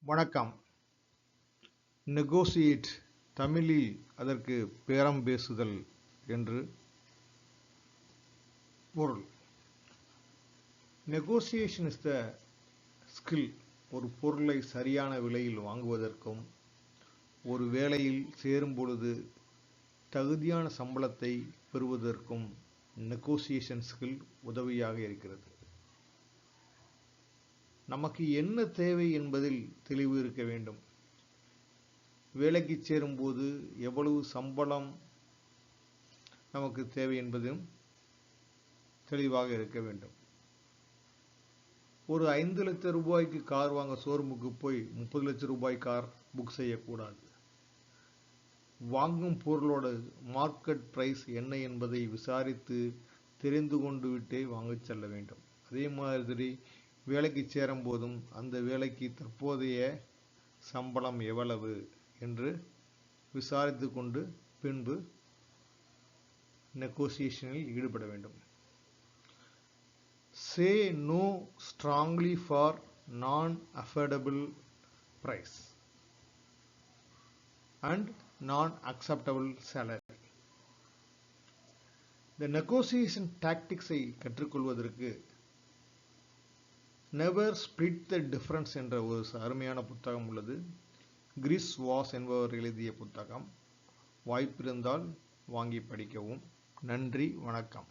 வணக்கம். நெகோசியேட் தமிழில் அதற்கு பேரம் பேசுதல் என்று பொருள். Negotiation is the skill. ஒரு பொருளை சரியான விலையில் வாங்குவதற்கும் ஒரு வேலையில் சேரும் பொழுது தகுதியான சம்பளத்தை பெறுவதற்கும் நெகோசியேஷன் ஸ்கில் உதவியாக இருக்கிறது. நமக்கு என்ன தேவை என்பதில் தெளிவு இருக்க வேண்டும். வேலைக்கு சேரும்போது எவ்வளவு சம்பளம் நமக்கு தேவை என்பதும் தெளிவாக இருக்க வேண்டும். ஒரு 5 லட்சம் ரூபாய்க்கு கார் வாங்க ஷோரூமுக்கு போய் 30 லட்சம் ரூபாய் கார் புக் செய்யக்கூடாது. வாங்கும் பொருளோட மார்க்கெட் பிரைஸ் என்ன என்பதை விசாரித்து தெரிந்து கொண்டு விட்டே வாங்க செல்ல வேண்டும். அதே மாதிரி வேலைக்கு சேரும் போதும் அந்த வேலைக்கு தற்போதைய சம்பளம் எவ்வளவு என்று விசாரித்து கொண்டு பின்பு நெகோசியேஷனில் ஈடுபட வேண்டும். Say no strongly for non-affordable price and non-acceptable salary. The negotiation tactics ஐ கற்றுக்கொள்வதற்கு நெவர் ஸ்பிளிட் த டிஃபரன்ஸ் என்ற ஒரு அருமையான புத்தகம் உள்ளது. கிறிஸ் வாஸ் என்பவர் எழுதிய புத்தகம். வாய்ப்பிருந்தால் வாங்கி படிக்கவும். நன்றி, வணக்கம்.